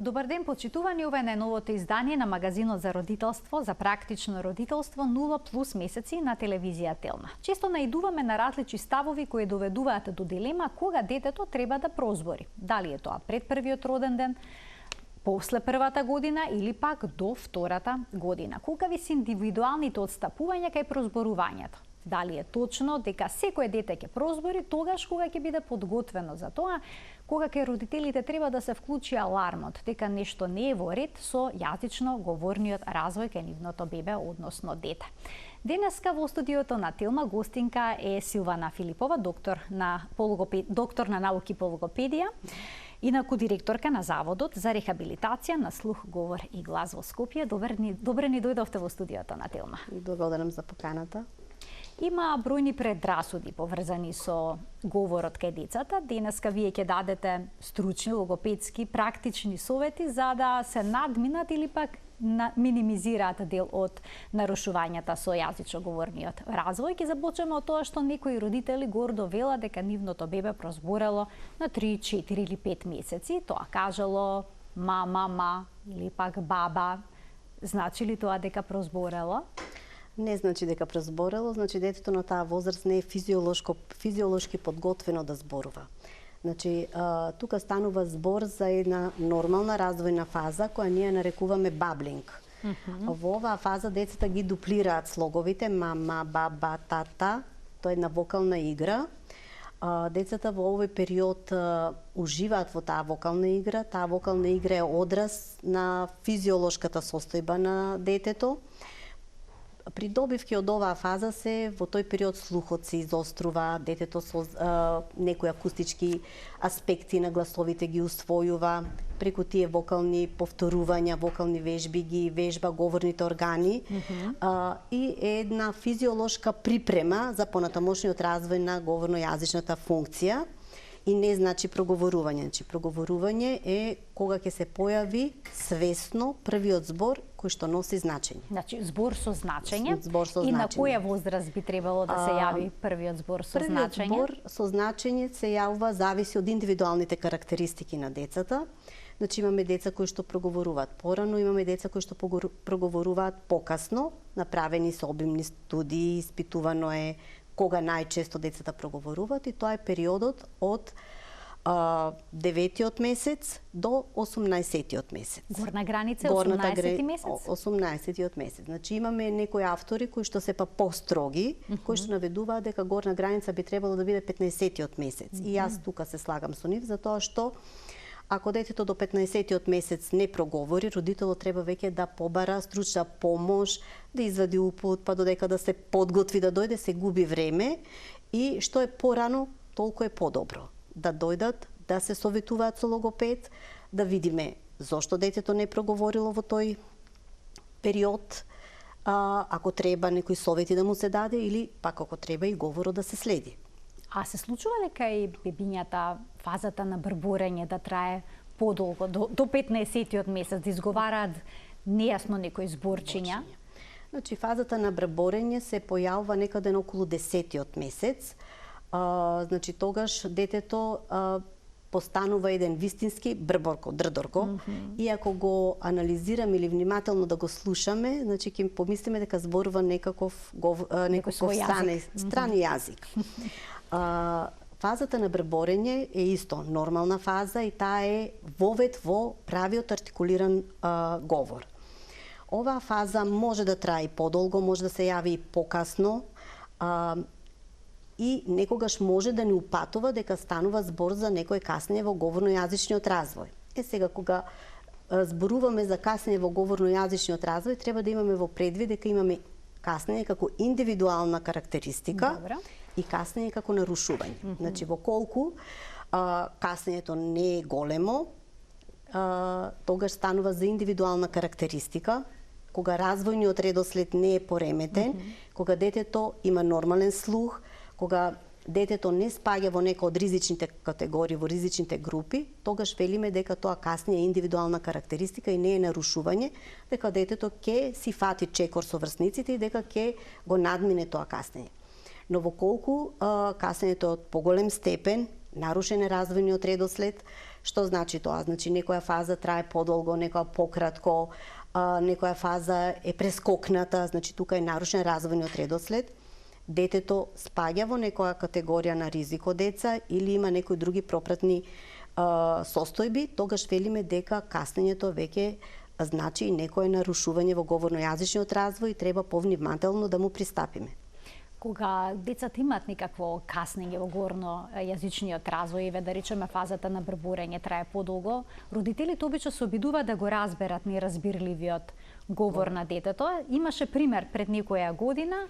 Добар ден, почитувани, ова е најновото издание на магазинот за родителство, за практично родителство 0+ месеци на телевизија Телма. Често наидуваме на различни ставови кои доведуваат до дилема кога детето треба да прозбори. Дали е тоа пред првиот роден ден, после првата година или пак до втората година. Колкави се индивидуалните отстапувања кај прозборувањето. Дали е точно дека секое дете ќе прозбори тогаш кога ќе биде подготвено за тоа, кога кај родителите треба да се вклучи алармот дека нешто не е во ред со јазично говорниот развој кај нивното бебе, односно дете. Денеска во студиото на Телма гостинка е Силвана Филипова, доктор на науки по логопедија, инаку директорка на Заводот за рехабилитација на слух, говор и глас во Скопје. Добре ни дојдовте во студиото на Телма. Благодарам за поканата. Има бројни предрасуди поврзани со говорот кај децата. Денеска вие ќе дадете стручни, логопедски, практични совети за да се надминат или пак минимизираат дел од нарушувањата со јазично-говорниот развој. Ќе започнеме од тоа што некои родители гордо велат дека нивното бебе прозборело на 3, 4 или 5 месеци. Тоа кажало мама или пак баба. Значи ли тоа дека прозборело? Не значи дека прозборело, значи детето на таа возраст не е физиолошки подготвено да зборува. Значи, тука станува збор за една нормална развојна фаза која ние нарекуваме баблинг. Во оваа фаза децата ги дуплираат слоговите мама, баба, тата. Тоа е една вокална игра. Децата во овој период уживаат во таа вокална игра. Таа вокална игра е одраз на физиолошката состојба на детето. При добивки од оваа фаза во тој период слухот се изострува, детето со некои акустички аспекти на гласовите ги усвојува, преку тие вокални повторувања, вокални вежби ги вежба говорните органи и една физиолошка припрема за понатамошниот развој на говорно-јазичната функција. И не значи проговорување. Значи, проговорување е кога ќе се појави свесно првиот збор кој што носи значење. Значи, збор со значење. Збор со и значење. На која возраст би требало да се јави првиот збор со значење? Првиот збор со значење се јавува зависи од индивидуалните карактеристики на децата. Значи, имаме деца кои што проговоруваат порано, имаме деца кои што проговоруваат покасно. Направени се обимни студии, испитувано е кога најчесто децата проговоруваат и тоа е периодот од 9-тиот месец до 18-тиот месец. Горна граница е 18-ти месец? 18-тиот месец. Значи имаме некои автори кои што се построги, кои што наведуваат дека горна граница би требало да биде 15-тиот месец. И јас тука се слагам со нив, затоа што ако детето до 15-тиот месец не проговори, родителот треба веќе да побара стручна помош, да извади упут, па додека да се подготви да дојде, се губи време и што е порано, толку е подобро. Да дојдат, да се советуваат со логопед, да видиме зошто детето не проговорило во тој период, ако треба некои совети да му се даде или пак ако треба и говорот да се следи. А се случува дека и бебињата фазата на брборење да трае подолго, до 15-тиот месец, да изговараат нејасно некои зборчиња? Значи, фазата на брборење се појавува некаде на околу 10-тиот месец. Значи, тогаш детето постанува еден вистински брборко, дрдорко. И ако го анализираме или внимателно да го слушаме, значи ќе помислиме дека зборува некаков страни јазик. Фазата на брборење е исто нормална фаза и таа е вовед во правиот артикулиран говор. Оваа фаза може да трае подолго, може да се јави и покасно и некогаш може да ни упатува дека станува збор за некој каснење во говорно-јазичниот развој. Сега кога зборуваме за каснење во говорно-јазичниот развој, треба да имаме во предвид дека имаме каснење како индивидуална карактеристика. Добра. И каснење како нарушување. Значи, во колку каснењето не е големо, тогаш станува за индивидуална карактеристика, кога развојниот редослед не е пореметен, кога детето има нормален слух, кога детето не спаѓа во нека од ризичните категории, во ризичните групи, тогаш велиме дека тоа каснење е индивидуална карактеристика и не е нарушување, дека детето ќе си фати чекор со врсниците и дека ќе го надмине тоа каснење. Но во колку каснењето е од поголем степен нарушен е развојниот редослед. Што значи тоа? Значи некоја фаза трае подолго, некоја пократко, некоја фаза е прескокната, значи тука е нарушен развојниот редослед. Детето спаѓа во некоја категорија на ризико деца или има некои други пропратни состојби, тогаш велиме дека каснењето веќе значи и некое нарушување во говорно-јазичниот развој и треба повнимателно да му пристапиме. Кога децата имаат некакво каснење во говорно-јазичниот развој, да речеме фазата на брборење трае подолго, родителите обично се обидуваат да го разберат неразбирливиот говор на детето. Имаше пример пред некоја година,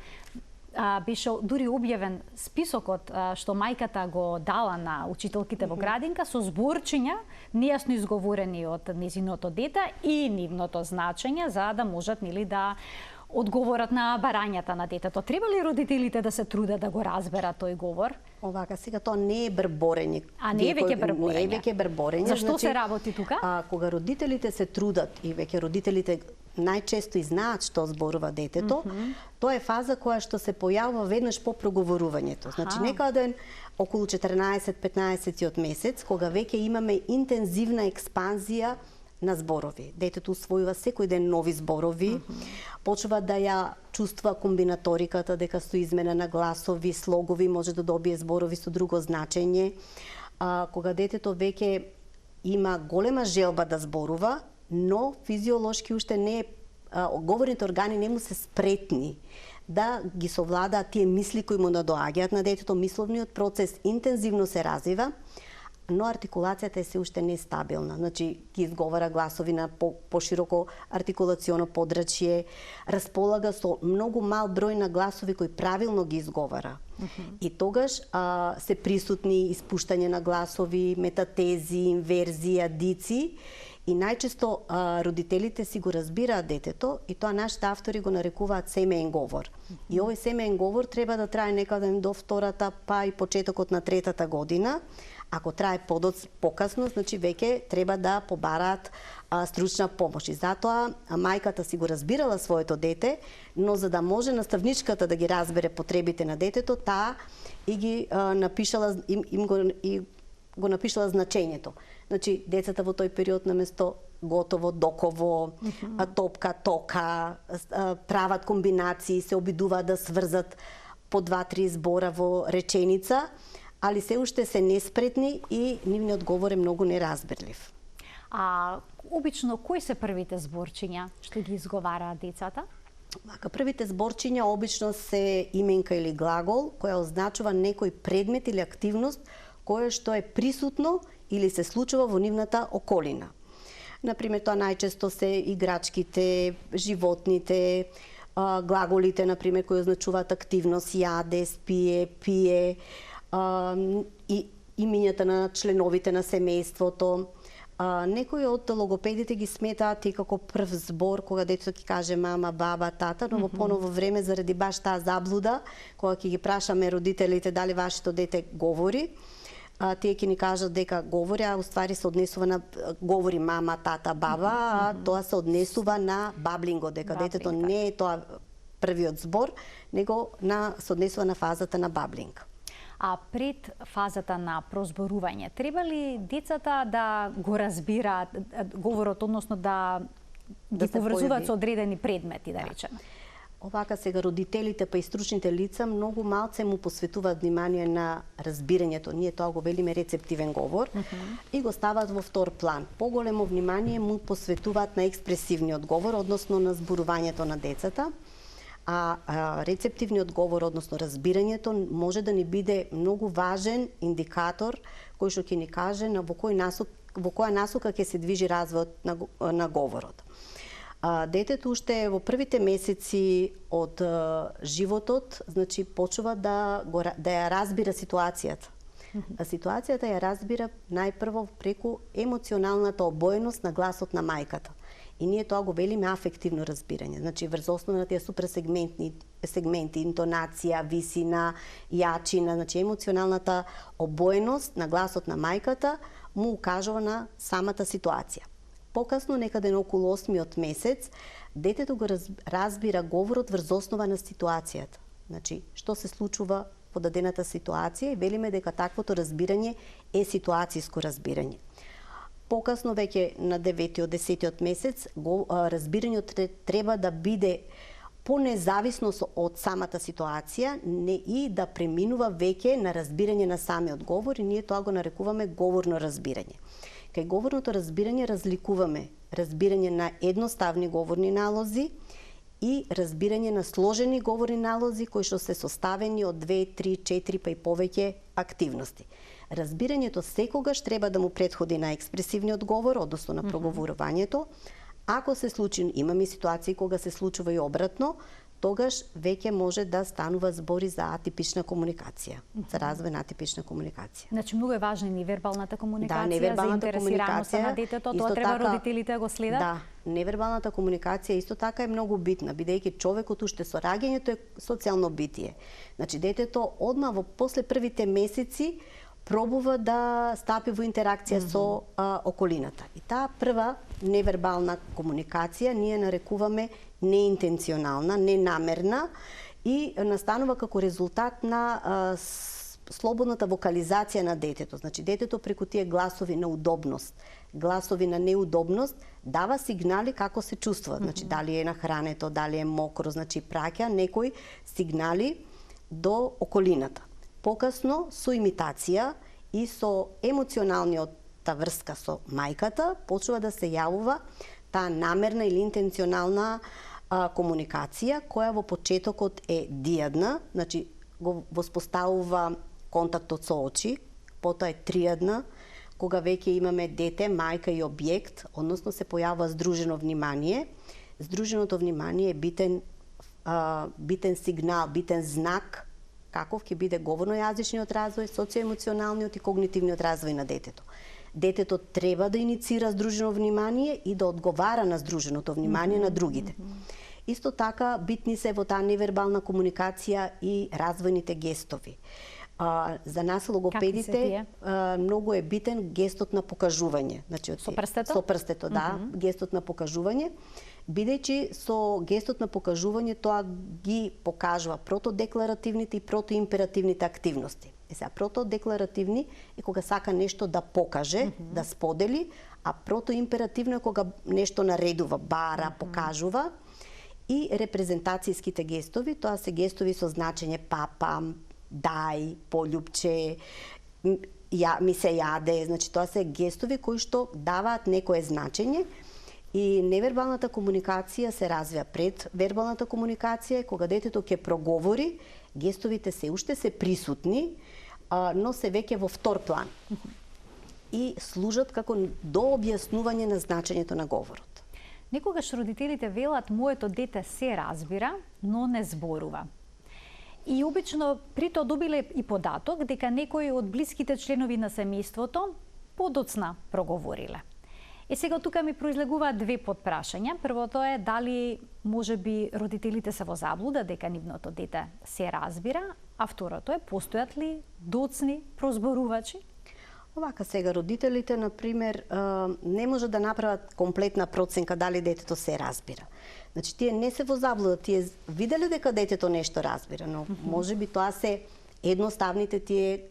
беше дури објавен списокот што мајката го дала на учителките во градинка со зборчиња нејасно изговорени од незиното дете и нивното значење за да можат да одговорат на барањата на детето. Треба ли родителите да се трудат да го разберат тој говор? Овака, сега тоа не е брборење. А не е веќе брборење. Не е веќе брборење. Зашто се работи тука? Кога родителите се трудат и веќе родителите најчесто и знаат што зборува детето, тоа е фаза која што се појавува веднаш по проговорувањето. Значи некаде околу 14-15 месец, кога веќе имаме интензивна експанзија на зборови. Детето усвојува секој ден нови зборови, почува да ја чувствува комбинаториката, дека со измена на гласови, слогови може да добие зборови со друго значење. Кога детето веќе има голема желба да зборува, но физиолошки уште не е, говорните органи не му се спретни да ги совладаат тие мисли кои му надоаѓаат на детето, мисловниот процес интензивно се развива, но артикулацијата е се уште нестабилна. Значи, ги изговара гласови на пошироко артикулационо подрачје, располага со многу мал број на гласови кои правилно ги изговара. И тогаш се присутни испуштање на гласови, метатези, инверзии, адици, и најчесто родителите си го разбираат детето и тоа нашите автори го нарекуваат семеен говор. И овој семеен говор треба да трае некаде до втората, па и почетокот на третата година. Ако трае покасно, значи веќе треба да побараат стручна помош. И затоа мајката си го разбирала своето дете, но за да може наставничката да ги разбере потребите на детето, таа и ги напишала го напишала значењето. Значи, децата во тој период наместо готово, доково, топка, тока, прават комбинации, се обидуваат да сврзат по 2-3 збора во реченица, али се уште се неспретни и нивниот говор е многу неразбирлив. Обично, кои се првите зборчиња што ги изговараат децата? Првите зборчиња обично се именка или глагол, која означува некој предмет или активност кое што е присутно или се случува во нивната околина. Например, тоа најчесто се играчките, животните, глаголите, например, кои означуваат активност, јаде, спие, пие, и имињата на членовите на семејството. Некои од логопедите ги сметаат и како прв збор кога детето ќе каже мама, баба, тата, но во поново време заради баш таа заблуда, кога ќе ги прашаме родителите дали вашето дете говори, тие ќе ни кажат дека говори, а уствари се однесува на говори мама, тата, баба, а тоа се однесува на баблинго, дека детето не е тоа првиот збор, него се однесува на фазата на баблинг. А пред фазата на прозборување, треба ли децата да го разбираат говорот, односно да ги поврзуваат со одредени предмети, да речеме? Овака сега родителите па и стручните лица многу малце му посветуваат внимание на разбирањето. Ние тоа го велиме рецептивен говор и го ставаат во втор план. Поголемо внимание му посветуваат на експресивниот говор, односно на зборувањето на децата. Рецептивниот говор, односно разбирањето, може да ни биде многу важен индикатор кој што ќе ни каже во која насока ќе се движи развојот на говорот. Детето уште во првите месеци од животот, значи почува да ја разбира ситуацијата. Ситуацијата ја разбира најпрво преку емоционалната обоеност на гласот на мајката. И ние тоа го велиме афективно разбирање. Значи, врз основа на тие суперсегменти, интонација, висина, јачина, значи емоционалната обоеност на гласот на мајката му укажува на самата ситуација. Покасно, некаде на околу 8-миот месец, детето го разбира говорот врз основа на ситуацијата. Значи, што се случува по дадената ситуација и велиме дека таквото разбирање е ситуацијско разбирање. Покасно, веќе на 9-тиот, 10-тиот месец, разбирањето треба да биде понезависно од самата ситуација и да преминува веќе на разбирање на самиот говор, и ние тоа го нарекуваме говорно разбирање. Кај говорното разбирање разликуваме разбирање на едноставни говорни налози и разбирање на сложени говорни налози кои што се составени од 2, 3, 4 па и повеќе активности. Разбирањето секогаш треба да му претходи на експресивниот говор, односно на проговорувањето. Ако се случи, имаме ситуации кога се случува и обратно, тогаш веќе може да станува збори за атипична комуникација, за развој на атипична комуникација. Значи, многу е важна невербалната комуникација, невербалната заинтересираноста на детето, тоа треба родителите да го следат? Да, невербалната комуникација исто така е многу битна, бидејќи човекот уште со раѓањето е социјално битие. Значи, детето одма после првите месеци пробува да стапи во интеракција со околината. И таа прва невербална комуникација ние нарекуваме неинтенционална, ненамерна и настанува како резултат на слободната вокализација на детето. Значи, детето преку тие гласови на удобност, гласови на неудобност, дава сигнали како се чувствува. Значи, дали е нахрането, дали е мокро, значи праќа некои сигнали до околината. Покасно, со имитација и со емоционалниот врска со мајката, почнува да се јавува таа намерна или интенционална комуникација, која во почетокот е дијадна, значи го воспоставува контактот со очи, потоа е тријадна, кога веќе имаме дете, мајка и објект, односно се појавува здружено внимание. Здруженото внимание е битен сигнал, битен знак каков ќе биде говорно-јазичниот развој, социоемоционалниот и когнитивниот развој на детето. Детето треба да иницира здружено внимание и да одговара на здруженото внимание на другите. Исто така битни се во таа невербална комуникација и развојните гестови. За нас логопедите многу е битен гестот на покажување. Значи, со прстето? Со прстето, да, гестот на покажување. Бидејќи со гестот на покажување тоа ги покажува протодекларативните и протоимперативните активности. Сега, протодекларативни е кога сака нешто да покаже, да сподели, а протоимперативно е кога нешто наредува, бара, покажува. И репрезентацијските гестови, тоа се гестови со значење папа, дај, полјупче, ми се јаде, значи тоа се гестови кои што даваат некое значење. И невербалната комуникација се развива пред вербалната комуникација, кога детето ќе проговори, гестовите се уште се присутни, но се веќе во втор план. И служат како до објаснување на значењето на говорот. Некогаш родителите велат, моето дете се разбира, но не зборува. И обично при тоа добиле и податок дека некои од блиските членови на семејството подоцна проговориле. И сега тука ми произлегуваат две подпрашања. Првото е дали можеби родителите се во заблуда дека нивното дете се разбира, а второто е постојат ли доцни прозборувачи? Овака сега родителите, например, не може да направат комплетна проценка дали детето се разбира. Значи, тие не се во заблуда, тие виделе дека детето нешто разбира, но можеби тоа се едноставните тие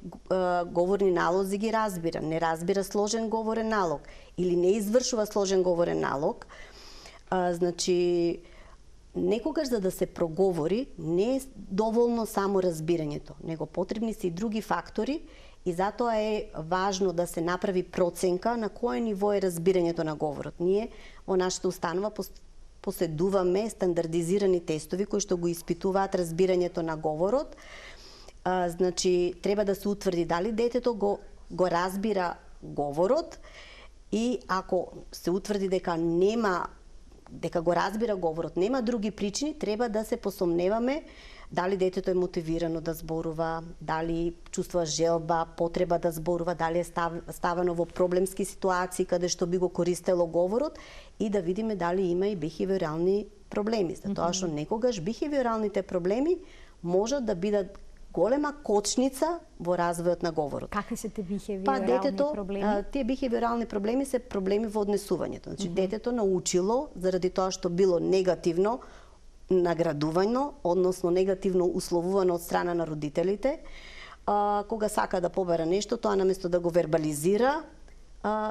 говорни налози ги разбира, не разбира сложен говорен налог или не извршува сложен говорен налог. Значи, некогаш за да се проговори не е доволно само разбирањето, него потребни се и други фактори и затоа е важно да се направи проценка на кое ниво е разбирањето на говорот. Ние во нашата установа поседуваме стандардизирани тестови кои што го испитуваат разбирањето на говорот. Значи, треба да се утврди дали детето го разбира говорот и ако се утврди дека го разбира говорот, нема други причини, треба да се посомневаме дали детето е мотивирано да зборува, дали чувствува желба, потреба да зборува, дали е ставено во проблемски ситуации каде што би го користело говорот и да видиме дали има и бихевиорални проблеми. Затоа што некогаш бихевиоралните проблеми можат да бидат голема кочница во развојот на говорот. Какви се те бихевиорални проблеми? Тие бихевиорални проблеми се проблеми во однесувањето. Значи, детето научило, заради тоа што било негативно, наградувано, односно негативно условувано од страна на родителите. Кога сака да побара нешто, тоа наместо да го вербализира,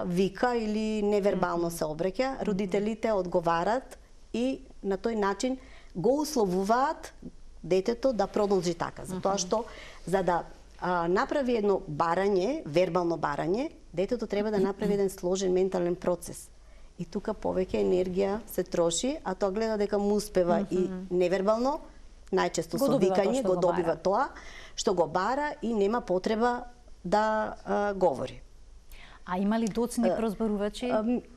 вика или невербално се обраќа, родителите одговарат и на тој начин го условуваат детето да продолжи така. Затоа што за да направи едно барање, вербално барање, детето треба да направи еден сложен ментален процес. И тука повеќе енергија се троши, а тоа гледа дека му успева и невербално, најчесто со викање го добива тоа што го бара и нема потреба да говори. А има ли доцни прозборувачи?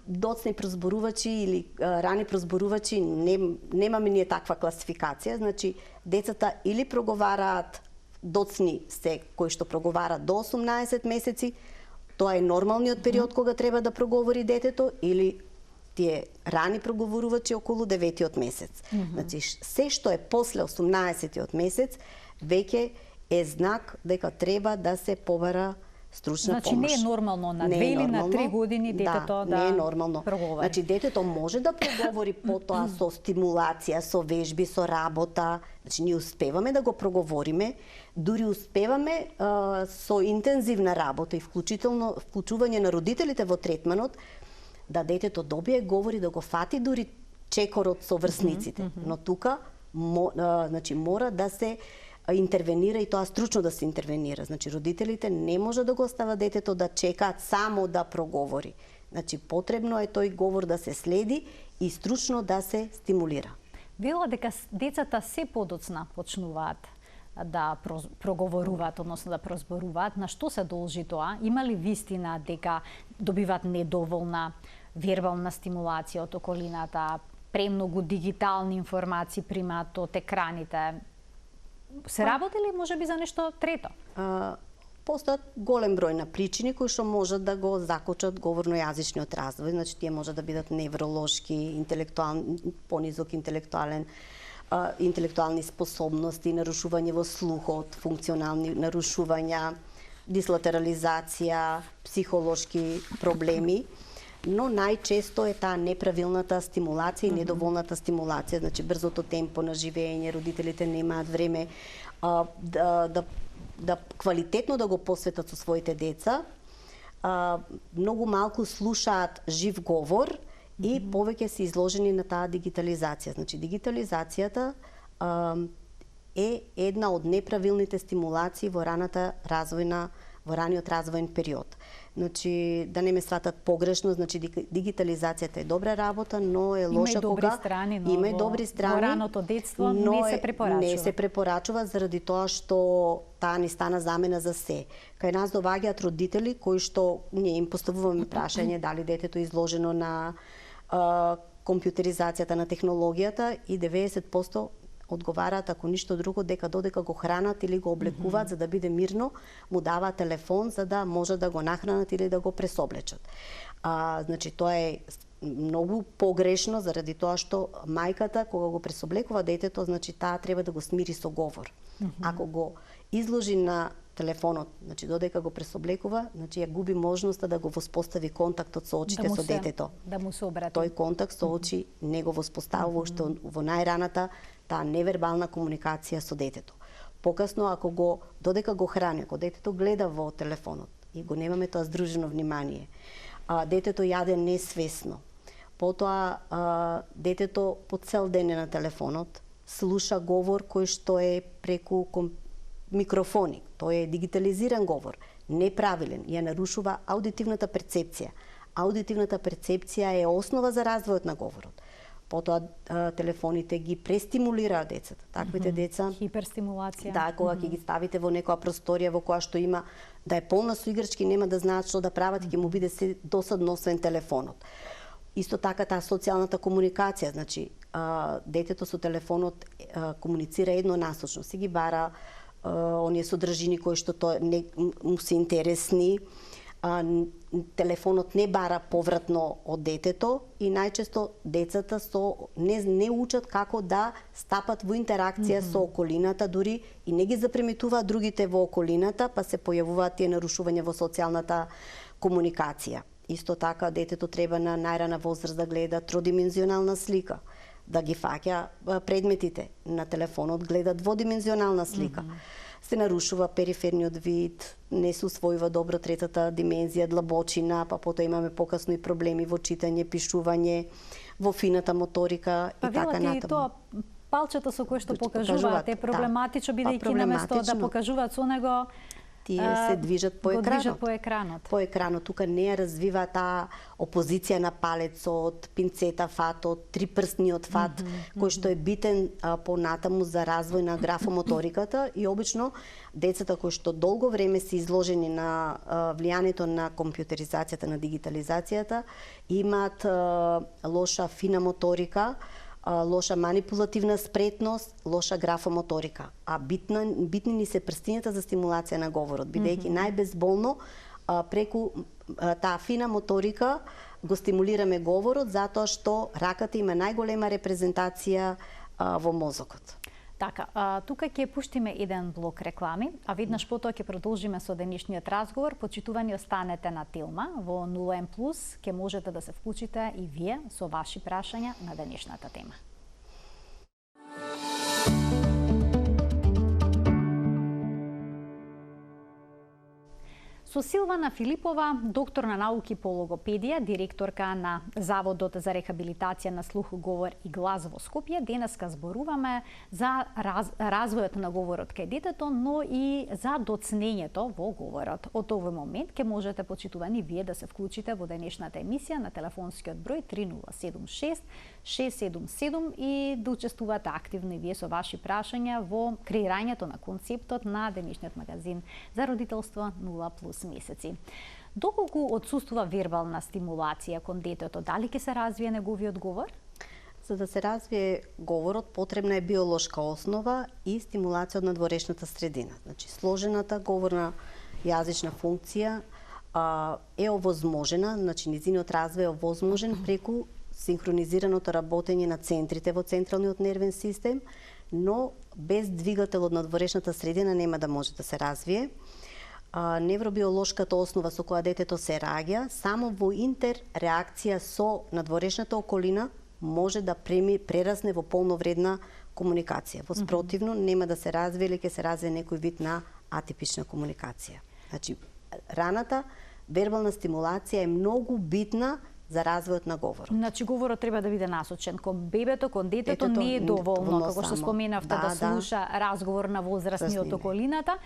Доцни прозборувачи или рани прозборувачи немаме ние таква класификација. Значи, децата или проговараат, доцни се кои што проговараат до 18 месеци, тоа е нормалниот период кога треба да проговори детето, или тие рани проговорувачи околу 9-тиот месец. Значи, се што е после 18-тиот месец, веќе е знак дека треба да се побара стручна помош. Значи не е нормално на 2 или на 3 години детето да не е нормално. проговори. Значи детето може да проговори потоа со стимулација, со вежби, со работа. Значи ние успеваме да го проговориме, дури успеваме со интензивна работа и вклучување на родителите во третманот, да детето добие говори, да го фати дури чекорот со врсниците. Но тука значи мора да се интервенира и тоа стручно да се интервенира. Значи родителите не може да го остават детето да чекаат само да проговори. Значи потребно е тој говор да се следи и стручно да се стимулира. Вела дека децата се подоцна почнуваат да проговоруваат, односно да прозборуваат. На што се должи тоа? Има ли вистина дека добиваат недоволна вербална стимулација од околината, премногу дигитални информации примаат од екраните? Се работи ли можеби за нешто трето? Постојат голем број на причини кои што можат да го закочат говорно-јазичниот развој. Значи тие може да бидат невролошки, интелектуални, понизок интелектуални способности, нарушување во слухот, функционални нарушувања, дислатерализација, психолошки проблеми. Но најчесто е таа неправилната стимулација и недоволната стимулација, значи брзото темпо на живење, родителите немаат време да квалитетно да го посветат со своите деца, многу малку слушаат жив говор и повеќе се изложени на таа дигитализација. Значи дигитализацијата е една од неправилните стимулации во раниот развоен период. Значи, да не ме сватат погрешно, значи дигитализацијата е добра работа, но е лоша кога има и добри страни. Во раното детство не се препорачува. Не се препорачува заради тоа што таа ни стана замена за се. Кај нас доаѓаат родители кои што ние им поставуваме прашање дали детето е изложено на компјутеризацијата на технологијата и 90% одговараат, ако ништо друго, дека додека го хранат или го облекуваат за да биде мирно, му даваат телефон за да може да го нахранат или да го пресоблечат. Значи тоа е многу погрешно заради тоа што мајката кога го пресоблекува детето, значи таа треба да го смири со говор. Ако го изложи на телефонот, значи додека го пресоблекува, значи ја губи можноста да го воспостави контактот со очите со детето. Да му се обрати. Тој контакт со очи не го воспоставува уште во најраната таа невербална комуникација со детето. Покасно, ако додека го храни, ако детето гледа во телефонот и го немаме тоа здружено внимание, детето јаде несвесно, потоа детето по цел ден е на телефонот, слуша говор кој што е преку микрофони, тој е дигитализиран говор, неправилен, ја нарушува аудитивната перцепција. Аудитивната перцепција е основа за развојот на говорот. Потоа телефоните ги престимулираат децата. Таквите деца хиперстимулација. Да, кога ќе ги ставите во некоја просторија во која што има да е полна со играчки, нема да знаат што да прават и ќе му биде се досадно освен телефонот. Исто така таа социјалната комуникација, значи детето со телефонот комуницира еднонасочно, си ги бара оние содржини кои што тоа не му се интересни, телефонот не бара повратно од детето и најчесто децата не учат како да стапат во интеракција со околината, дури и не ги заприметуваат другите во околината, па се појавуваат тие нарушувања во социјалната комуникација. Исто така детето треба на најрана возраст да гледа тродимензионална слика. да ги фаќа предметите. На телефонот гледа дводимензионална слика. Се нарушува периферниот вид, не се усвојува добро третата димензија, длабочина, па потоа имаме покасно и проблеми во читање, пишување, во фината моторика и така натаму. Палчето со кое што покажуваат е проблематично, бидејќи наместо да покажуваат со него, тие се движат по екранот. По екранот. Тука не ја развива таа опозиција на палецот, пинцета фатот, трипрстниот фат, кој што е битен понатаму за развој на графомоториката и обично децата кои што долго време се изложени на влијанието на компјутеризацијата, на дигитализацијата, имаат лоша фина моторика, лоша манипулативна спретност, лоша графомоторика. А битни ни се прстињата за стимулација на говорот, бидејќи најбезболно преку таа фина моторика го стимулираме говорот, затоа што раката има најголема репрезентација во мозокот. Така, тука ќе пуштиме еден блок реклами, а веднаш потоа ќе продолжиме со денешниот разговор. Почитувани останете на Телма во 0N+, ќе можете да се вклучите и вие со ваши прашања на денешната тема. Со Силвана Филипова, доктор на науки по логопедија, директорка на Заводот за рехабилитација на слух, говор и глас во Скопје, денеска зборуваме за развојот на говорот кај детето, но и за доцнењето во говорот. Од овој момент ќе можете, почитувани, вие да се вклучите во денешната емисија на телефонскиот број 3076 677 и да учествувате активно и вие со ваши прашања во креирањето на концептот на денешниот магазин за родителство 0+ месеци. Доколку отсуствува вербална стимулација кон детето, дали ќе се развие неговиот говор? За да се развие говорот, потребна е биолошка основа и стимулација од надворешната средина. Значи, сложената говорна јазична функција е овозможена, значи низиниот развој е овозможен преку синхронизираното работење на центрите во централниот нервен систем, но без двигател од надворешната средина нема да може да се развие. Невробиолошката основа со која детето се раѓа, само во интерреакција со надворешната околина може да прерасне во полновредна комуникација. Во спротивно нема да се развие или ќе се развие некој вид на атипична комуникација. Значи, раната вербална стимулација е многу битна за развојот на говорот. Значи, говорот треба да биде насочен кон бебето, кон детето, не е доволно, како што споменавте, да слуша разговор на возрастни од околината.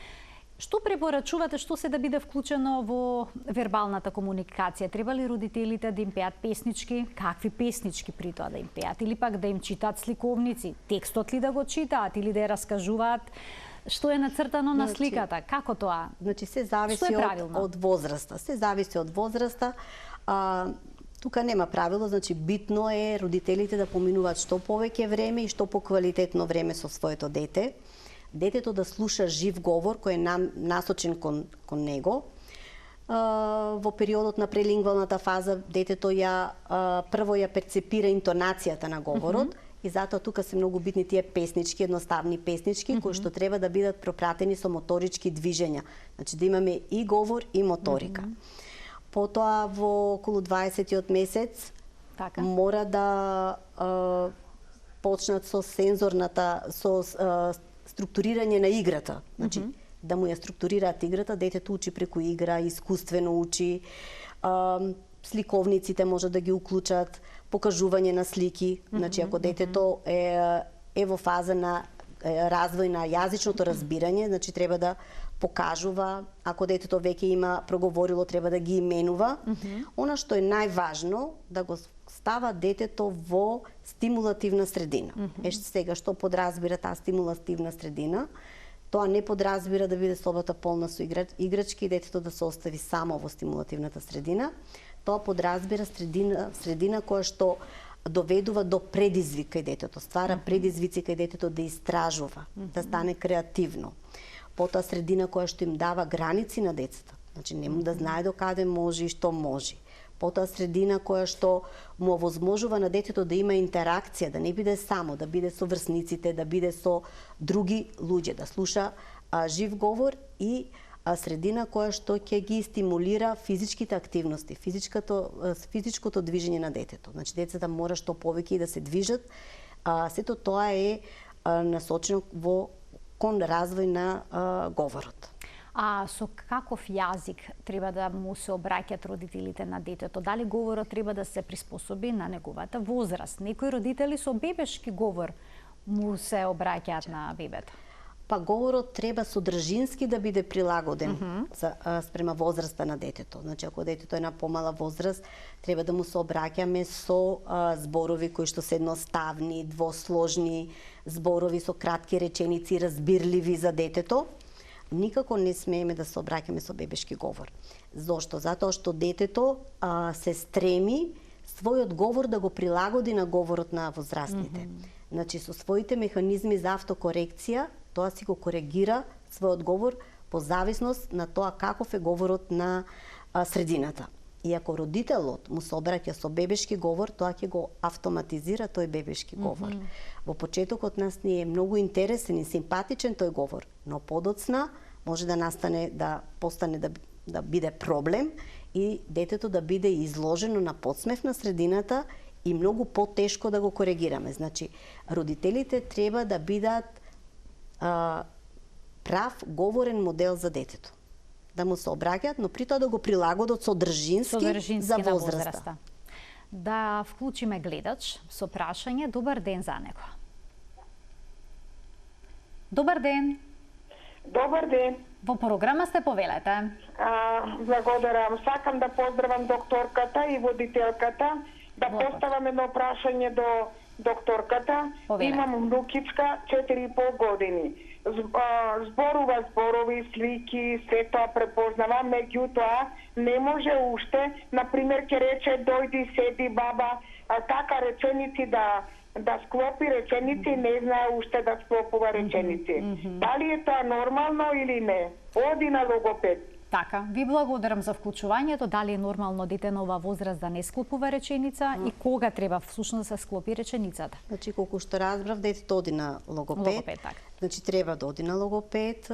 Што препорачувате, што се да биде вклучено во вербалната комуникација? Треба ли родителите да им пеат песнички? Какви песнички при тоа да им пеат? Или пак да им читаат сликовници? Текстот ли да го читаат или да ја раскажуваат? Што е нацртано на сликата? Како тоа? Значи, се зависи од возраста. Се зависи од возраста. Тука нема правило, значи битно е родителите да поминуваат што повеќе време и што поквалитетно време со своето дете. Детето да слуша жив говор кој е насочен кон него. Во периодот на прелингвалната фаза детето прво ја перцепира интонацијата на говорот и затоа тука се многу битни тие песнички, едноставни песнички кои што треба да бидат пропратени со моторички движења. Значи да имаме и говор и моторика. Потоа во околу 20-тиот месец мора да почнат со структурирање на играта. Значи, да му ја структурираат играта, детето учи преку игра, искуствено учи, сликовниците може да ги уклучат, покажување на слики. Значи, ако детето е во фаза на развој на јазичното разбирање, значи треба да покажува, ако детето веќе има проговорило, треба да ги именува. Она што е најважно, да го става детето во стимулативна средина. Сега, што подразбира таа стимулативна средина? Тоа не подразбира да биде собата полна со играчки и детето да се остави само во стимулативната средина. Тоа подразбира средина која што доведува до предизвик кај детето, ствара предизвици кај детето да истражува, да стане креативно. Потоа средина која што им дава граници на децата, значи нему да знае до каде може и што може. Потоа средина која што му овозможува на детето да има интеракција, да не биде само, да биде со врсниците, да биде со други луѓе, да слуша жив говор и средина која што ќе ги стимулира физичките активности, физичкото движење на детето. Значи децата мора што повеќе и да се движат, сето тоа е насочено кон развој на говорот. А со каков јазик треба да му се обраќаат родителите на детето? Дали говорот треба да се приспособи на неговата возраст? Некои родители со бебешки говор му се обраќаат на бебето. Па говорот треба содржински да биде прилагоден спрема возраста на детето. Значи, ако детето е на помала возраст, треба да му се обраќаме со зборови кои што се едноставни, двосложни зборови со кратки реченици, разбирливи за детето. Никако не смееме да се обраќаме со бебешки говор. Зошто? Затоа што детето се стреми својот говор да го прилагоди на говорот на возрастните. Значи, со своите механизми за автокорекција, тоа си го коригира својот говор по зависност на тоа каков е говорот на средината. И ако родителот му се обраќа со бебешки говор, тоа ќе го автоматизира тој бебешки говор. Во почетокот нас ни е многу интересен и симпатичен тој говор, но подоцна може да постане да биде проблем и детето да биде изложено на подсмев на средината и многу потешко да го коригираме. Значи, родителите треба да бидат прав говорен модел за детето. Да му се обраќаат, но при тоа да го прилагодат содржински за возраста. Да вклучиме гледач со прашање. Добар ден за него. Добар ден. Добар ден. Во програма сте, повелете. Благодарам. Сакам да поздравам докторката и водителката, да поставам едно прашање до докторката. Повелете. Имам внукичка 4,5 години. Зборува зборови, слики, се тоа препознава, меѓутоа не може уште, например, ќе рече дојди, седи баба, така реченици да склопи реченици, не знае уште да склопува реченици. Дали е тоа нормално или не? Оди на логопед. Така, ви благодарам за вклучувањето. Дали е нормално дете на ова возраст да не склопува реченица и кога треба всушност да се склопи реченицата? Значи, колку што разбрав, детето оди на логопед. Логопед, така. Значи, треба да оди на логопед.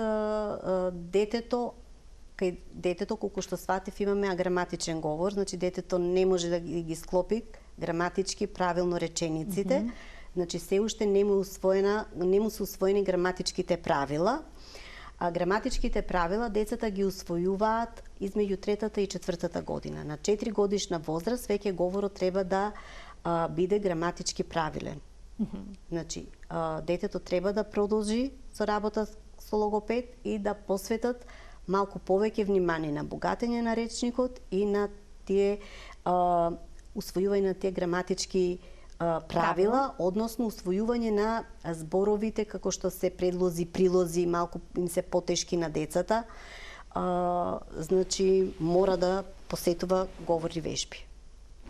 Кај детето, колку што сватив, имаме аграматичен говор. Значи, детето не може да ги склопи граматички правилно речениците. Значи, се уште не му се усвоени граматичките правила. А граматичките правила децата ги усвојуваат измеѓу 3-та и 4-та година. На 4 годишна возраст веќе говорот треба да биде граматички правилен. Значи, детето треба да продолжи со работа со логопед и да посветат малку повеќе внимание на богатење на речникот и на тие усвојување на тие граматички правила, односно усвојување на зборовите како што се предлози, прилози, малку им се потешки на децата. Значи, мора да посетува говори вежби.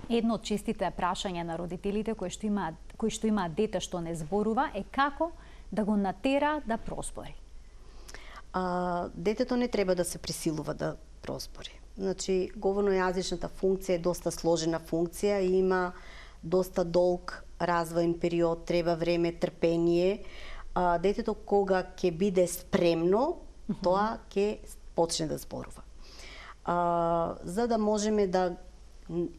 Едно од честите прашања на родителите кои што имаат дете што не зборува е како да го натера да прозбори. Детето не треба да се присилува да прозбори. Значи, говорно-јазичната функција е доста сложена функција и има доста долг развоен период, треба време, трпение. Детето кога ќе биде спремно, тоа ќе почне да зборува. За да можеме да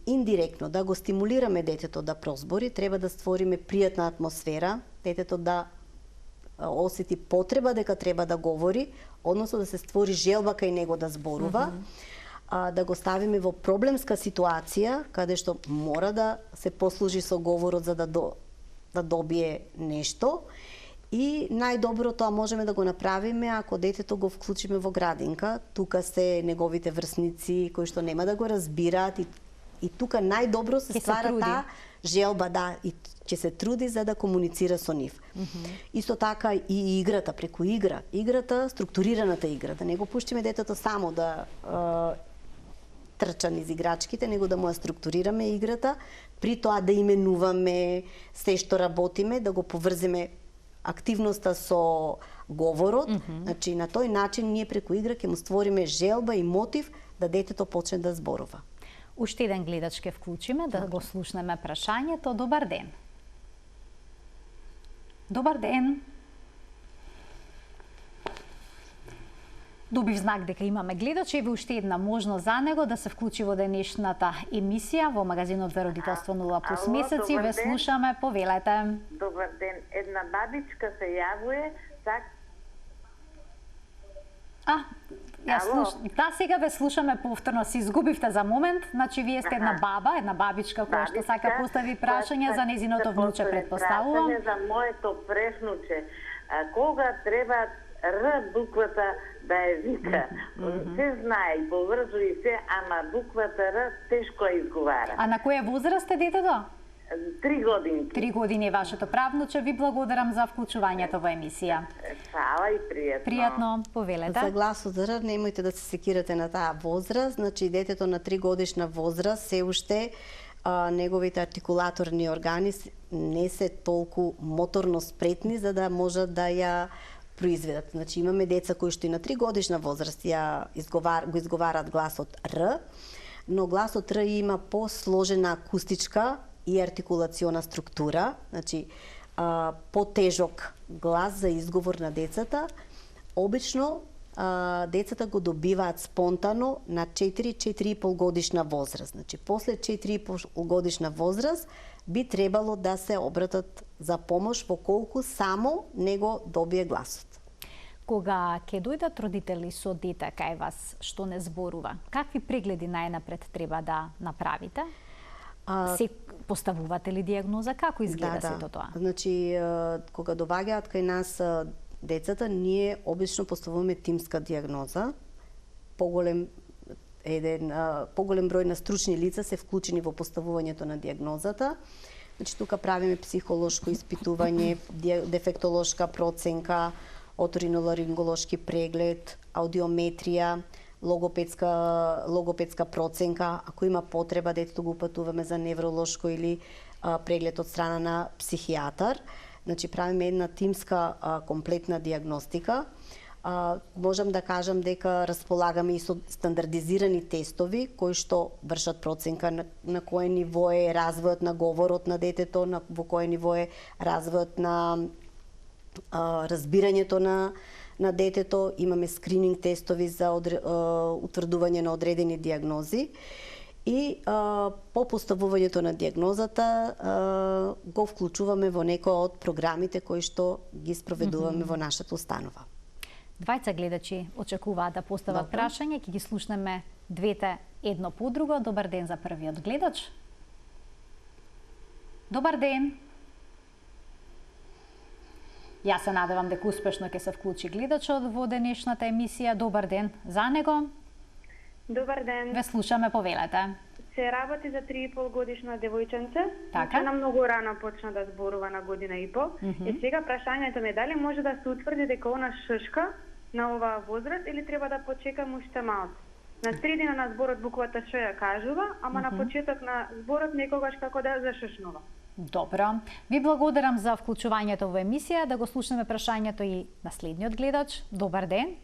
индиректно да го стимулираме детето да прозбори, треба да створиме пријатна атмосфера, детето да осети потреба дека треба да говори, односно да се створи желба кај него да зборува. Да го ставиме во проблемска ситуација, каде што мора да се послужи со говорот за да добие нешто. И најдобро тоа можеме да го направиме ако детето го вклучиме во градинка. Тука се неговите врсници кои што нема да го разбираат и тука најдобро се ствара таа желба, да, и ќе се труди за да комуницира со нив. Исто така и играта, преку играта, структурираната игра, да не го пуштиме детето само да трча низ играчките, него да му ја структурираме играта, при тоа да именуваме се што работиме, да го поврземе активноста со говорот. Значи, на тој начин ние преку игра ќе му створиме желба и мотив да детето почне да зборува. Уште еден гледач ке вклучиме, да го слушнеме прашањето. Добар ден. Добар ден. Добив знак дека имаме гледач, еве уште една можност за него да се вклучи во денешната емисија во магазинот за родителство 0+ месеци. Ве слушаме, повелете. Добар ден. Една бабичка се јавува, сега ве слушаме повторно, се изгубивте за момент. Значи вие сте една баба, една бабичка која што сака постави прашање за незиното внуче, предпоставувам. Прашање за моето превнуче. Кога треба Р буквата да ја вика? Се знае и поврзу и се, ама буквата Р тешко ја изговара. А на која возраст е детето? 3 години. 3 години е вашето правнуче. Ви благодарам за вклучувањето во емисија. Фала и пријатно. Пријатно, повелете. За гласот Р, немојте да се секирате на таа возраст. Значи, детето на 3 годишна возраст се уште неговите артикулаторни органи не се толку моторно спретни за да можат да ја произведат. Значи, имаме деца кои што и на 3 годишна возраст го изговарат гласот Р, но гласот Р има посложена акустичка и артикулациона структура, значи потежок глас за изговор на децата. Обично децата го добиваат спонтано на 4-4,5 годишна возраст. Значи, после 4,5 годишна возраст би требало да се обратат за помош во колку само него добие гласот. Кога ќе дојдат родители со дете кај вас што не зборува, какви прегледи најнапред треба да направите? Се поставувате ли диагноза? Како изгледа сето тоа? Значи, кога доаѓаат кај нас децата, ние обично поставуваме тимска диагноза. Поголем број на стручни лица се вклучени во поставувањето на диагнозата. Значи, тука правиме психолошко испитување, дефектолошка проценка, оториноларинголошки преглед, аудиометрија, логопедска проценка. Ако има потреба, детето го упатуваме за невролошко или преглед од страна на психијатар. Значи, правиме една тимска комплетна диагностика. Можам да кажам дека располагаме и со стандардизирани тестови кои што вршат проценка на кое ниво е развојот на говорот на детето, во кое ниво е развојот на разбирањето на детето. Имаме скрининг тестови за утврдување на одредени диагнози. И по поставувањето на диагнозата го вклучуваме во некоја од програмите кои што ги спроведуваме во нашата установа. Двајца гледачи очекуваат да постават прашање, ќе ги слушнеме двете едно по друго. Добар ден за првиот гледач. Добар ден. Јас се надевам дека успешно ќе се вклучи гледачот во денешната емисија. Добар ден за него. Добар ден. Ве слушаме, повелете. Се работи за 3,5 годишна девојченце. Така. Она многу рано почна да зборува на година и пол. И сега прашањето ми е дали може да се утврди дека она шшка на оваа возраст или треба да почекам уште малку. На средина на зборот буквата Ш ја кажува, ама на почеток на зборот некогаш како да зашшнува. Добро. Ви благодарам за вклучувањето во емисија. Да го слушнеме прашањето и на следниот гледач. Добар ден.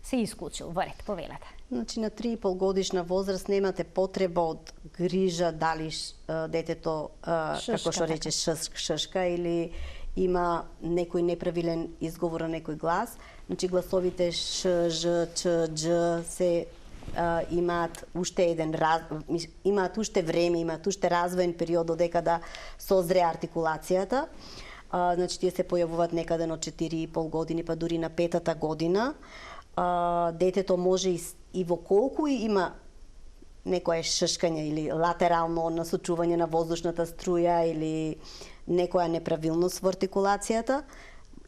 Се исклучил. Во ред, повелете. Значи, на 3,5 годишна возраст немате потреба од грижа дали детето, како што рече, шшка или има некој неправилен изговор на некој глас. Значи, гласовите Ш, Ж, Ч, Дж се имаат уште време, имаат уште развоен период додека да созре артикулацијата. Значи, тие се појавуваат некаде од 4,5 години, па дури на 5-та година. Детето може и во колку има некое шшкање или латерално насочување на воздушната струја или некоја неправилност во артикулацијата,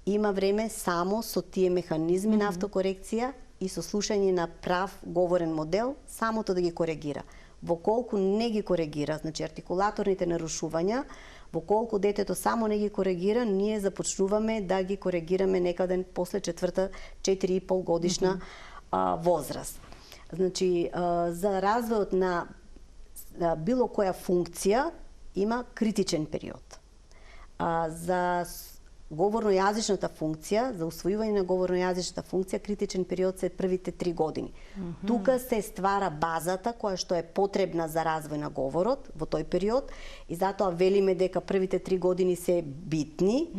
има време само со тие механизми на автокорекција и со слушање на прав говорен модел, самото да ги коригира. Во колку не ги коригира, значи артикулаторните нарушувања, во колку детето само не ги коригира, ние започнуваме да ги коригираме некаде после 4,5 годишна возраст. Значи, за развојот на било која функција има критичен период. За говорно-јазичната функција, за усвојување на говорно-јазичната функција, критичен период се првите 3 години. Тука се ствара базата која што е потребна за развој на говорот во тој период и затоа велиме дека првите 3 години се битни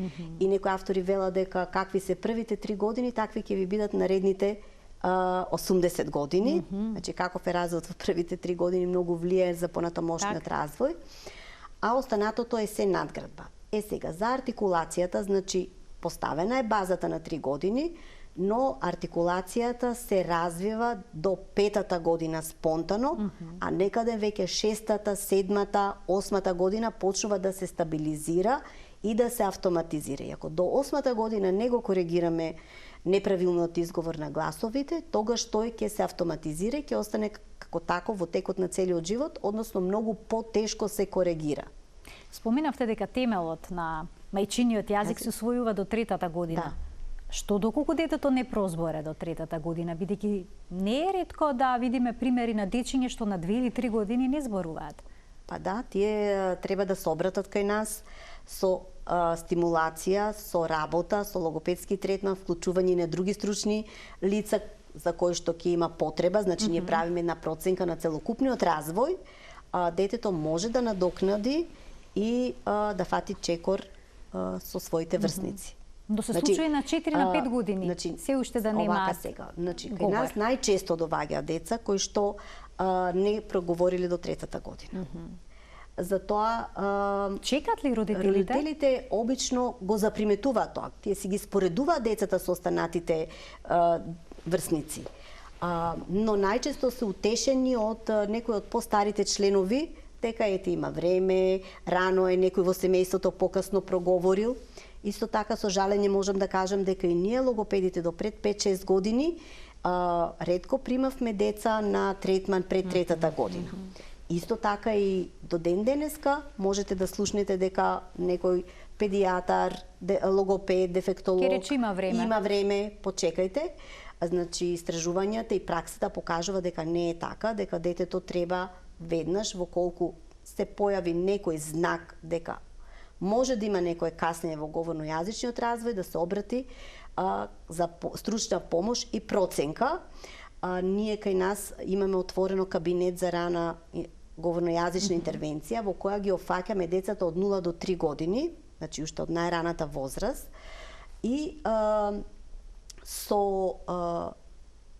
и некои автори велат дека какви се првите 3 години, такви ќе ви бидат наредните 80 години. Значи каков е развојот во првите 3 години многу влијае за понатамошниот развој, а останатото е се надградба. Сега, за артикулацијата, значи, поставена е базата на 3 години, но артикулацијата се развива до 5-та година спонтано, а некаде веќе 6-та, 7-та, 8-та година почнува да се стабилизира и да се автоматизира. И ако до 8-та година не го коригираме неправилниот изговор на гласовите, тогаш тој ќе се автоматизира и ќе остане како тако во текот на целиот живот, односно многу потешко се коригира. Споменавте дека темелот на мајчиниот јазик се усвојува до 3-та година. Да. Што доколку детето не прозборе до 3-та година, бидејќи не е ретко да видиме примери на дечиња што на 2 или 3 години не зборуваат? Па да, тие треба да се обратат кај нас со стимулација, со работа, со логопедски третман, вклучување на други стручни лица за кои што ќе има потреба, значи ние правиме една проценка на целокупниот развој, детето може да надокнади и да фати чекор со своите врсници. До се случаи на 4 на 5 години, значи, се уште да немаат сега. Значи, кај нас најчесто доваѓаат деца кои што не проговориле до 3-та година. Затоа чекат ли родителите? Родителите обично го заприметуваат тоа. Тие си ги споредуваат децата со останатите врсници. Но најчесто се утешени од некои од постарите членови дека ете има време, рано е некој во семејството покасно проговорил. Исто така со жалење можам да кажам дека и ние логопедите до пред 5-6 години ретко примавме деца на третман пред 3-та година. Исто така и до ден денеска можете да слушнете дека некој педијатар, логопед, дефектолог има време, почекајте. Значи истражувањата и праксата покажува дека не е така, дека детето треба веднаш во колку се појави некој знак дека може да има некое каснење во говорно-јазичниот развој, да се обрати за стручна помош и проценка. Ние кај нас имаме отворено кабинет за рана говорно-јазична интервенција во која ги офаќаме децата од 0 до 3 години, значи уште од најраната возраст, и со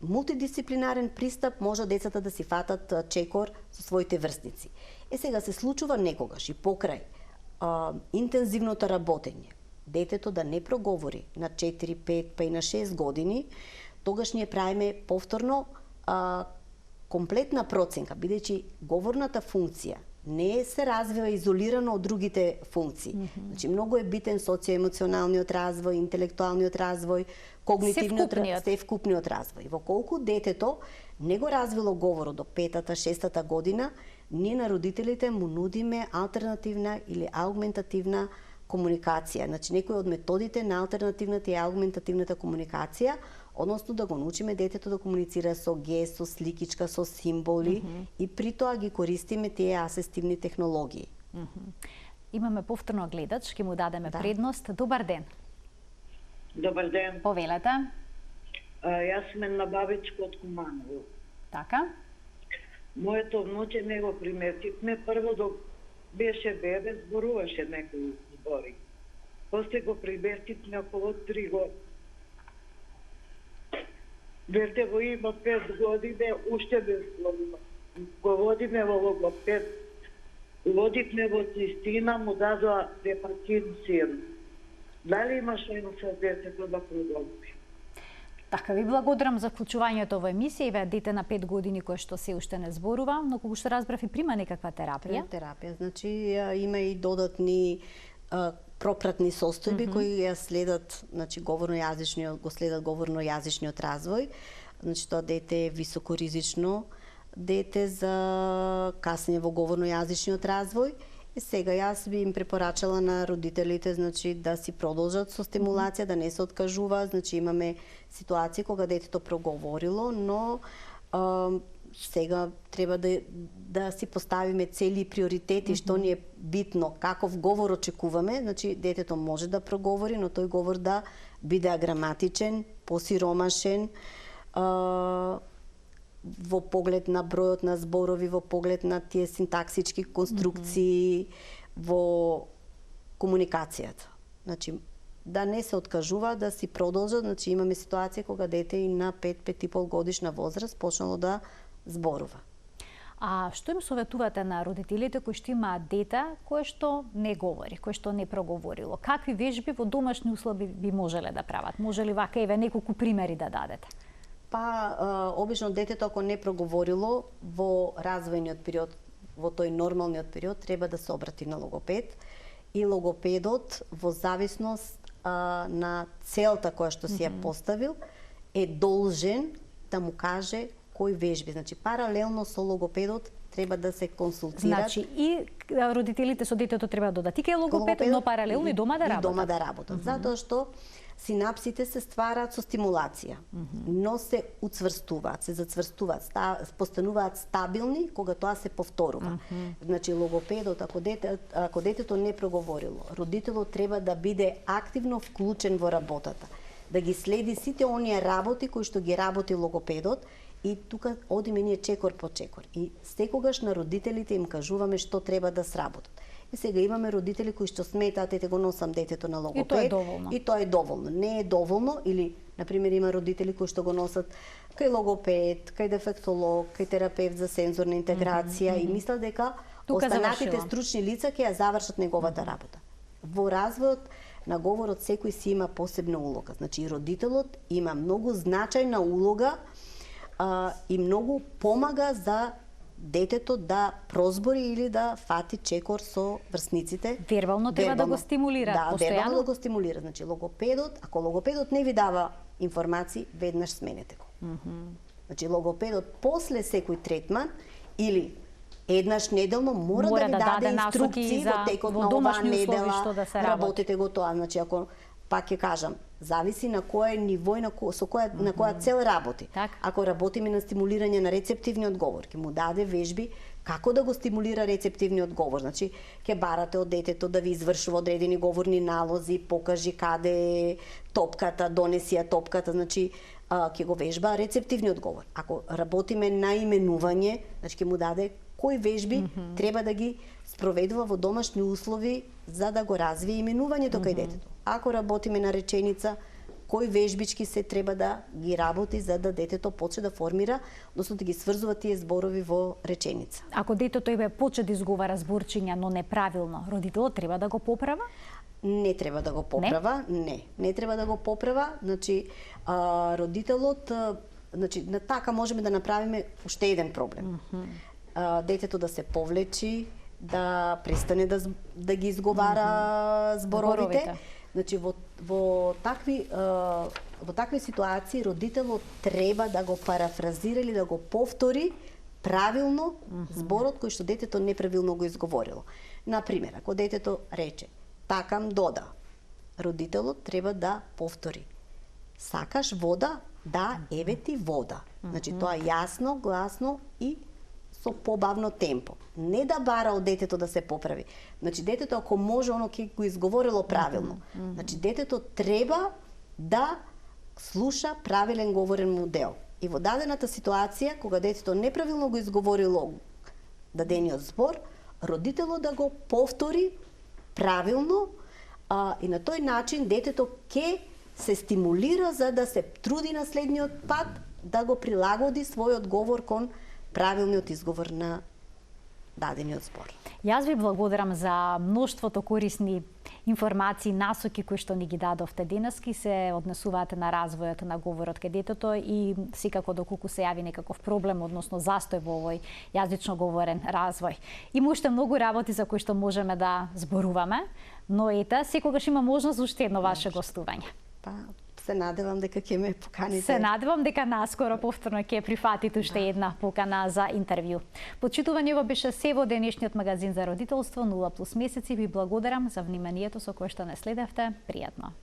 мултидисциплинарен пристап може децата да си фатат чекор со своите врсници. Сега се случува некогаш и покрај интензивното работење, детето да не проговори на 4, 5, па и на 6 години, тогаш ние правиме повторно комплетна проценка, бидејќи говорната функција не се развива изолирано од другите функции. Значи многу е битен социоемоционалниот развој, интелектуалниот развој, когнитивниот, севкупниот развој. Во колку детето не го развило говорот до 5-та, 6-та година, ние на родителите му нудиме алтернативна или аугментативна комуникација. Значи некои од методите на алтернативната и аугментативната комуникација, односно да го научиме детето да комуницира со гест, со сликичка, со символи и при тоа ги користиме тие асистивни технологии. Имаме повторно гледач, ќе му дадеме предност. Добар ден. Добар ден. Повелете. Јас сум на бабичко од Куманово. Така. Моето внуче не го приметивме. Прво док беше бебе, зборуваше некои збори. После го приметивме околу 3 години. Детево има 5 години, уште не зборува. Го водиме во логопед, водивме во цистина, му дадоа депатин син. Дали има шанса детето да проговори? Така, ви благодарам за вклучувањето во емисија. Ве дете на 5 години кое што се уште не зборува, но колку што разбрав и прима некаква терапија. Терапија, значи има и додатни пропратни состојби кои ја следат, значи го следат говорно-јазичниот развој. Значи тоа дете е високоризично дете за касење во говорно-јазичниот развој. И сега јас би им препорачала на родителите, значи да си продолжат со стимулација, да не се откажува. Значи имаме ситуации кога детето проговорило, но сега треба да си поставиме цели и приоритети, што ни е битно, каков говор очекуваме. Значи, детето може да проговори, но тој говор да биде аграматичен, посиромашен, во поглед на бројот на зборови, во поглед на тие синтаксички конструкции, во комуникацијата. Значи, да не се откажува, да си продолжат. Значи, имаме ситуација кога дете и на 5-5,5 годишна возраст почнало да зборува. А што им советувате на родителите кои што имаат дете кое што не говори, кое што не проговорило? Какви вежби во домашни услови би можеле да прават? Може ли вака еве неколку примери да дадете? Па, обично детето ако не проговорило во развојниот период, во тој нормалниот период, треба да се обрати на логопед. И логопедот, во зависност на целта која што си ја поставил, е должен да му каже кои вежби. Значи, паралелно со логопедот треба да се консултират. Значи, и родителите со детето треба да додат и логопед, но паралелно и дома да работат. И дома да работат. Затоа што синапсите се ствараат со стимулација, но се уцврстуваат, се зацврстуваат, постануваат стабилни кога тоа се повторува. Значи, логопедот, ако детето не проговорило, родителот треба да биде активно вклучен во работата, да ги следи сите оние работи кои што ги работи логопедот, и тука одиме ние чекор по чекор. И секогаш на родителите им кажуваме што треба да сработат. И сега имаме родители кои што сметаат, ете го носам детето на логопед. И тоа е доволно. И тоа е доволно. Не е доволно, или, например, има родители кои што го носат кај логопед, кај дефектолог, кај терапевт за сензорна интеграција и мислат дека останатите стручни лица ќе ја завршат неговата работа. Во развојот на говорот секој си има посебна улога. Значи, и родителот има многу значајна улога и многу помага за детето да прозбори или да фати чекор со врсниците. Вербално треба да го стимулира постојано. Да, вербално да го стимулира. Значи, логопедот, ако логопедот не ви дава информации, веднаш сменете го. Значи, логопедот после секој третман или еднаш неделно мора да ви даде инструкции во текот на оваа недела, работите го тоа. Значи, ако пак ќе кажам, зависи на кој ниво и на која цел работи. Так. Ако работиме на стимулирање на рецептивниот говор, ќе му даде вежби како да го стимулира рецептивниот говор. Значи, ќе барате од детето да ви извршува одредени говорни налози, покажи каде е топката, донеси ја топката, значи ќе го вежба рецептивниот говор. Ако работиме на именување, значи ќе му даде кои вежби треба да ги спроведува во домашни услови за да го развие именувањето кај детето. Ако работиме на реченица, кои вежбички се треба да ги работи за да детето почне да формира, односно да ги сврзува тие зборови во реченица. Ако детето почне да изговара зборчиња, но неправилно, родителот треба да го поправа? Не треба да го поправа, не треба да го поправа. Значи, родителот, значи, на така можеме да направиме уште еден проблем. Детето да се повлечи, да престане да ги изговара зборовите. Значи, во такви ситуации родителот треба да го парафразира или да го повтори правилно зборот кој што детето неправилно го изговорило. Например, ако детето рече такам дода, родителот треба да повтори сакаш вода? Да, еве ти вода. Значи, тоа јасно, гласно и со побавно темпо. Не да бара од детето да се поправи. Значи, детето ако може, оно ќе го изговорило правилно. Значи, детето треба да слуша правилен говорен модел. И во дадената ситуација, кога детето неправилно го изговорило дадениот збор, родителот да го повтори правилно и на тој начин детето ќе се стимулира за да се труди на следниот пат да го прилагоди својот говор кон правилниот изговор на дадениот збор. Јас ви благодарам за мноштвото корисни информации, насоки кои што ни ги дадовте денески, се однесуваат на развојот на говорот кај детето и секако доколку се јави некаков проблем, односно застој во овој јазично говорен развој. Има уште многу работи за кои што можеме да зборуваме, но ета, секогаш има можност уште едно ваше гостување. Па, се надевам дека ќе ме поканите. Се надевам дека наскоро повторно ќе прифатите уште една покана за интервју. Почитување ова беше се во денешниот магазин за родителство 0+ месеци. Ви благодарам за вниманието со кое што не следевте. Пријатно.